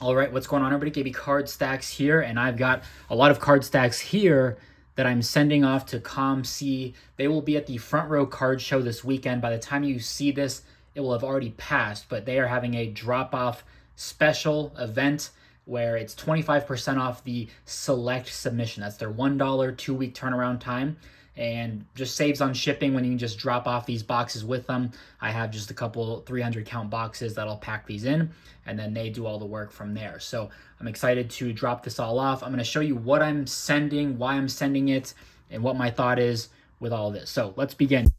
All right, what's going on, everybody? KB Card Stacks here, and I've got a lot of card stacks here that I'm sending off to COMC. They will be at the Front Row Card Show this weekend. By the time you see this, it will have already passed, but they are having a drop-off special event where it's 25% off the select submission. That's their $1 2-week turnaround time, and just saves on shipping when you can just drop off these boxes with them. I have just a couple 300 count boxes that I'll pack these in, and then they do all the work from there. So I'm excited to drop this all off. I'm going to show you what I'm sending, why I'm sending it, and what my thought is with all this. So let's begin.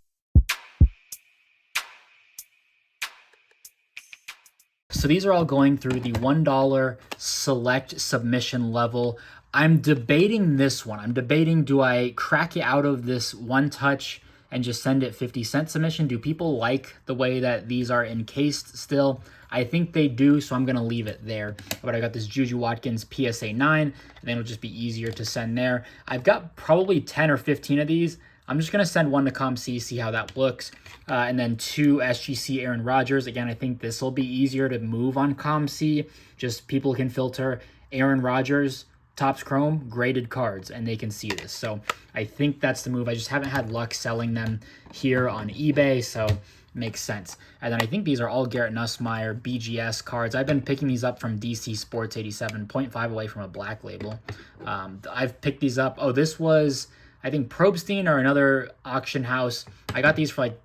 So these are all going through the $1 select submission level. I'm debating this one. I'm debating, do I crack it out of this one touch and just send it 50-cent submission? Do people like the way that these are encased still? I think they do, so I'm going to leave it there. But I got this Juju Watkins PSA 9, and then it'll just be easier to send there. I've got probably 10 or 15 of these. I'm just going to send one to COMC, see how that looks. And then 2 SGC Aaron Rodgers. Again, I think this will be easier to move on COMC. Just people can filter Aaron Rodgers, Topps Chrome, graded cards, and they can see this. So I think that's the move. I just haven't had luck selling them here on eBay, so makes sense. And then I think these are all Garrett Nussmeier BGS cards. I've been picking these up from DC Sports 87, 0.5 away from a black label. I've picked these up. Oh, this was, I think, Probstein or another auction house. I got these for like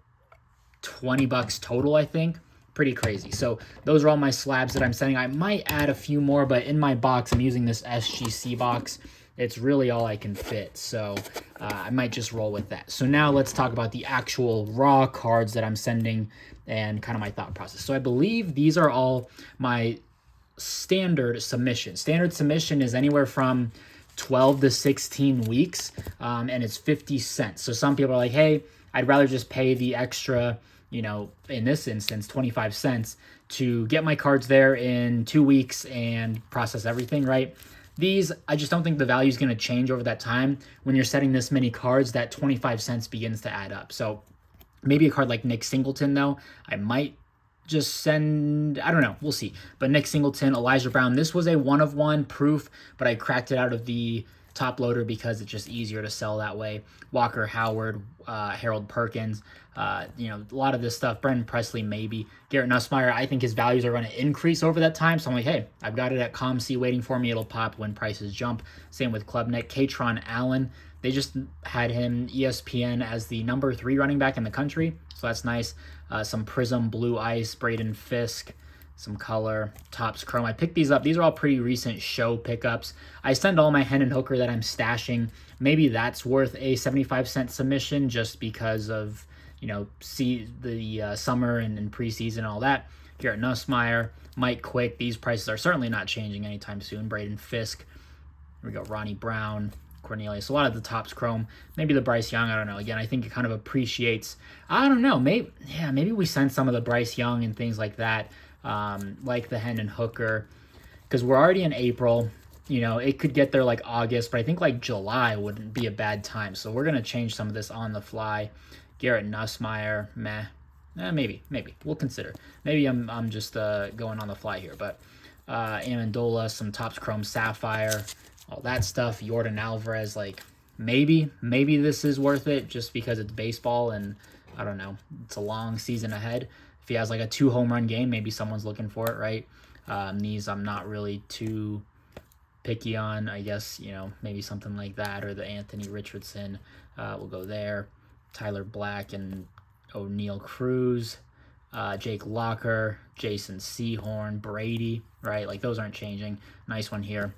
$20 total, I think. Pretty crazy. So those are all my slabs that I'm sending. I might add a few more, but in my box, I'm using this SGC box. It's really all I can fit, so I might just roll with that. So now let's talk about the actual raw cards that I'm sending and kind of my thought process. So I believe these are all my standard submission. Standard submission is anywhere from 12 to 16 weeks, and it's 50 cents. So some people are like, hey, I'd rather just pay the extra, you know, in this instance, 25 cents to get my cards there in 2 weeks and process everything, right? These, I just don't think the value is going to change over that time. When you're setting this many cards, that 25 cents begins to add up. So maybe a card like Nick Singleton, though, I might just send, I don't know, we'll see. But Nick Singleton, Elijah Brown, this was a 1-of-1 proof, but I cracked it out of the top loader because it's just easier to sell that way. Walker Howard, Harold Perkins, you know, a lot of this stuff. Brendan Presley, maybe. Garrett Nussmeier, I think his values are going to increase over that time. So I'm like, hey, I've got it at COMC waiting for me. It'll pop when prices jump. Same with Klubnik. Katron Allen, they just had him ESPN as the number 3 running back in the country. So that's nice. Some Prism, Blue Ice, Braden Fisk, some color, Topps Chrome. I picked these up. These are all pretty recent show pickups. I send all my Hendon Hooker that I'm stashing. Maybe that's worth a 75-cent submission just because of, you know, see the summer and preseason and all that. Garrett Nussmeier, Mike Quick. These prices are certainly not changing anytime soon. Braden Fisk. Here we go. Ronnie Brown, Cornelius. A lot of the Topps Chrome. Maybe the Bryce Young. I don't know. Again, I think it kind of appreciates. I don't know. Maybe we send some of the Bryce Young and things like that. Like the Hendon Hooker, because we're already in April. You know, it could get there like August, but I think like July wouldn't be a bad time. So we're going to change some of this on the fly. Garrett Nussmeier, meh. Maybe. We'll consider. Maybe I'm just going on the fly here. But Amendola, some Topps Chrome Sapphire, all that stuff. Jordan Alvarez, like maybe this is worth it just because it's baseball and I don't know. It's a long season ahead. If he has like a 2 home run game, maybe someone's looking for it, right? These I'm not really too picky on. I guess, you know, maybe something like that, or the Anthony Richardson. We'll go there. Tyler Black and O'Neal Cruz, Jake Locker, Jason Sehorn, Brady, right? Like those aren't changing. Nice one here.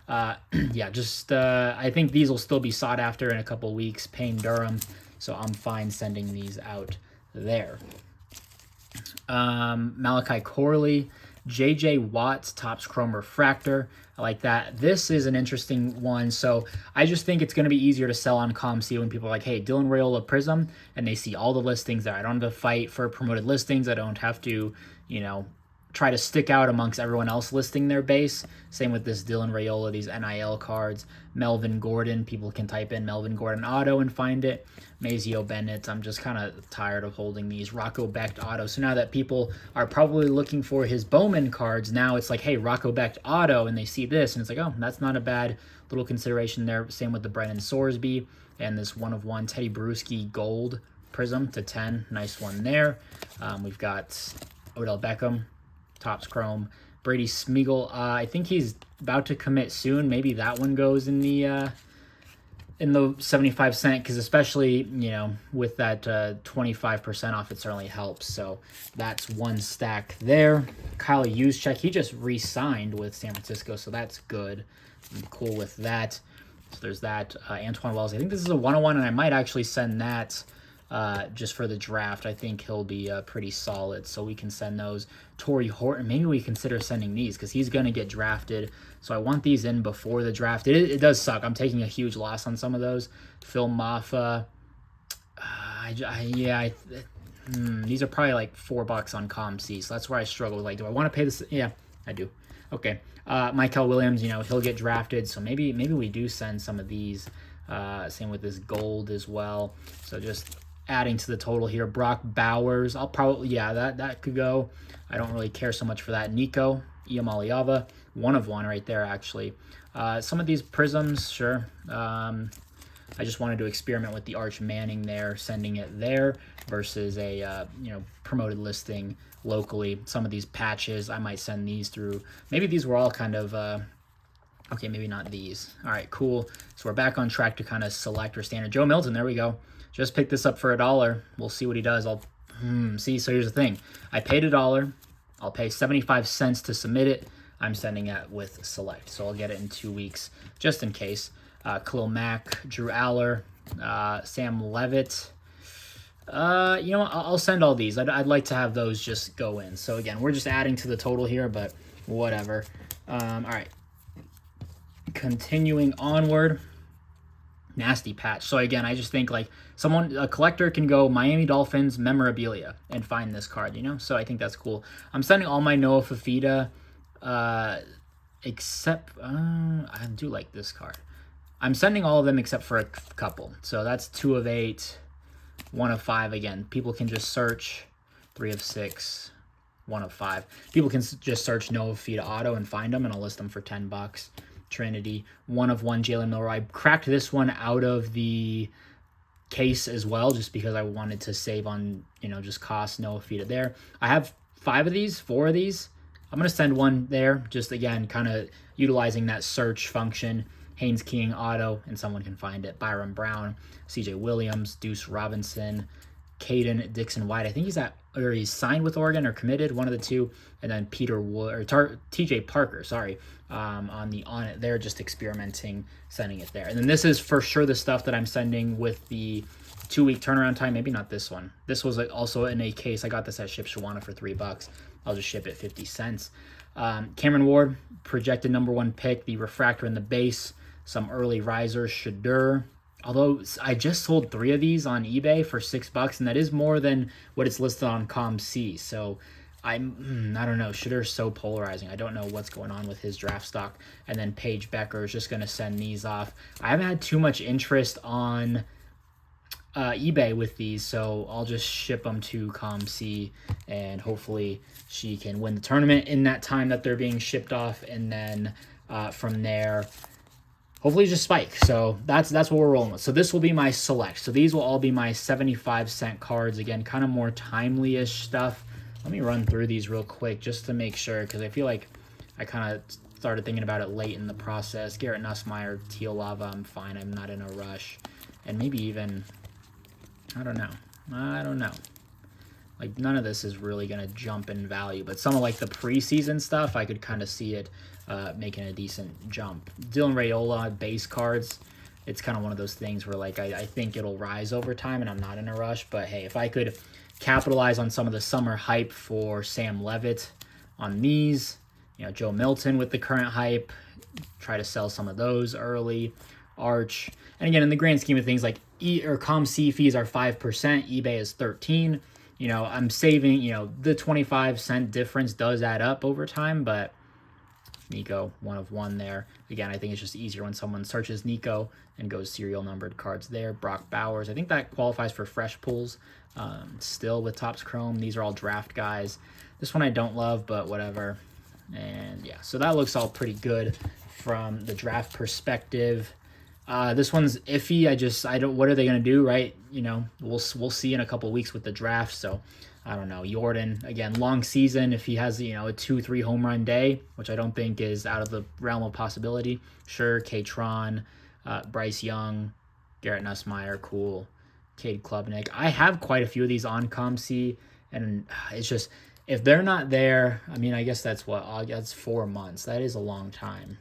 Yeah, just I think these will still be sought after in a couple weeks. Payne Durham, so I'm fine sending these out there. Malachi Corley, J.J. Watt's Topps Chrome Refractor. I like that. This is an interesting one. So I just think it's going to be easier to sell on COMC when people are like, hey, Dylan Raiola Prism, and they see all the listings there. I don't have to fight for promoted listings. I don't have to, you know, try to stick out amongst everyone else listing their base. Same with this Dylan Raiola, these NIL cards. Melvin Gordon, people can type in Melvin Gordon auto and find it. Mazio Bennett, I'm just kind of tired of holding these. Rocco Becht auto. So now that people are probably looking for his Bowman cards, now it's like, hey, Rocco Becht auto, and they see this, and it's like, oh, that's not a bad little consideration there. Same with the Brennan Sorsby and this 1/1 Teddy Bruschi gold prism to 10. Nice one there. We've got Odell Beckham, Topps Chrome. Brady Smeagol, I think he's about to commit soon. Maybe that one goes in the 75 cent, because especially, you know, with that 25% off, it certainly helps. So that's one stack there. Kyle Juszczyk, he just re-signed with San Francisco, so that's good. I'm cool with that. So there's that. Antoine Wells, I think this is a 101, and I might actually send that just for the draft. I think he'll be pretty solid, so we can send those. Torrey Horton, maybe we consider sending these because he's going to get drafted, so I want these in before the draft. It does suck. I'm taking a huge loss on some of those. Phil Maffa, these are probably like $4 on COMC, so that's where I struggle. Like, do I want to pay this? Yeah, I do. Okay. Michael Williams, you know, he'll get drafted, so maybe we do send some of these. Same with this gold as well. So just adding to the total here. Brock Bowers, I'll probably, yeah, that could go. I don't really care so much for that. Nico Iamaliava, 1/1 right there, actually. Some of these prisms, sure. I just wanted to experiment with the Arch Manning there, sending it there versus a promoted listing locally. Some of these patches, I might send these through. Maybe these were all kind of okay, maybe not these. All right, cool. So we're back on track to kind of select our standard. Joe Milton, there we go. Just picked this up for $1. We'll see what he does. See, so here's the thing. I paid $1. I'll pay 75 cents to submit it. I'm sending it with select, so I'll get it in 2 weeks just in case. Khalil Mack, Drew Aller, Sam Levitt. You know, I'll send all these. I'd like to have those just go in. So again, we're just adding to the total here, but whatever. All right. Continuing onward. Nasty patch. So again, I just think like a collector can go Miami Dolphins memorabilia and find this card, you know? So I think that's cool. I'm sending all my Noah Fafita, except, I do like this card. I'm sending all of them except for a couple. So that's 2 of 8, 1 of 5 again. People can just search 3 of 6, 1 of 5. People can just search Noah Fafita auto and find them, and I'll list them for $10. Trinity, 1 of 1 Jalen Milroy. I cracked this one out of the case as well, just because I wanted to save on, you know, just cost. Noah Fafita there. I have 4 of these. I'm going to send one there, just again, kind of utilizing that search function. Haynes King auto, and someone can find it. Byron Brown, CJ Williams, Deuce Robinson, Caden Dixon White. I think he's signed with Oregon or committed, one of the two. And then Peter Wood or TJ Parker, sorry, on it. They're just experimenting, sending it there. And then this is for sure the stuff that I'm sending with the 2-week turnaround time. Maybe not this one. This was also in a case. I got this at Ship Shawana for $3. I'll just ship it 50 cents. Cameron Ward, projected #1 pick, the refractor in the base, some early risers, Shadur. Although I just sold 3 of these on eBay for $6, and that is more than what it's listed on COMC. So I don't know. Shadur's so polarizing. I don't know what's going on with his draft stock. And then Paige Becker is just going to send these off. I haven't had too much interest on eBay with these, so I'll just ship them to COMC, and hopefully she can win the tournament in that time that they're being shipped off, and then from there, hopefully just spike. So that's what we're rolling with. So this will be my select. So these will all be my 75-cent cards. Again, kind of more timely-ish stuff. Let me run through these real quick just to make sure, because I feel like I kind of started thinking about it late in the process. Garrett Nussmeier, Teal Lava, I'm fine. I'm not in a rush. And maybe even, I don't know. Like, none of this is really going to jump in value. But some of, like, the preseason stuff, I could kind of see it making a decent jump. Dylan Raiola, base cards, it's kind of one of those things where, like, I think it'll rise over time, and I'm not in a rush. But, hey, if I could capitalize on some of the summer hype for Sam Levitt on these, you know, Joe Milton with the current hype, try to sell some of those early. Arch. And again, in the grand scheme of things, like COMC fees are 5%, eBay is 13%. You You know, I'm saving, you know, the 25-cent difference does add up over time, but Nico, 1 of 1 there. Again, I think it's just easier when someone searches Nico and goes serial numbered cards there. Brock Bowers, I think that qualifies for fresh pulls still with Topps Chrome. These are all draft guys. This one I don't love, but whatever. And yeah, so that looks all pretty good from the draft perspective. This one's iffy. I don't, what are they going to do, right? You know, we'll see in a couple weeks with the draft. So I don't know. Jordan, again, long season. If he has, you know, a 2-3 home run day, which I don't think is out of the realm of possibility. Sure, K-Tron, Bryce Young, Garrett Nussmeier, cool. Cade Klubnik. I have quite a few of these on COMC, and it's just, if they're not there, I mean, I guess that's what, that's 4 months. That is a long time.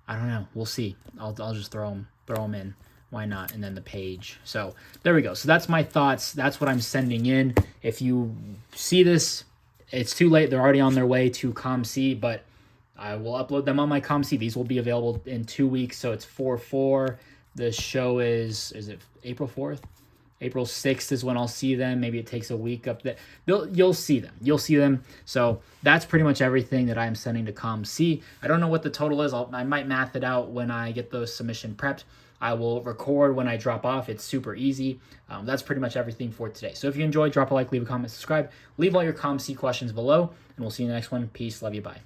I don't know. We'll see. I'll just throw them in. Why not? And then the page. So there we go. So that's my thoughts. That's what I'm sending in. If you see this, it's too late. They're already on their way to COMC, but I will upload them on my COMC. These will be available in 2 weeks. So it's 4/4. The show is it April 4th? April 6th is when I'll see them. Maybe it takes a week up there. You'll see them. You'll see them. So that's pretty much everything that I'm sending to COMC. I don't know what the total is. I might math it out when I get those submission prepped. I will record when I drop off. It's super easy. That's pretty much everything for today. So if you enjoyed, drop a like, leave a comment, subscribe. Leave all your COMC questions below, and we'll see you in the next one. Peace. Love you. Bye.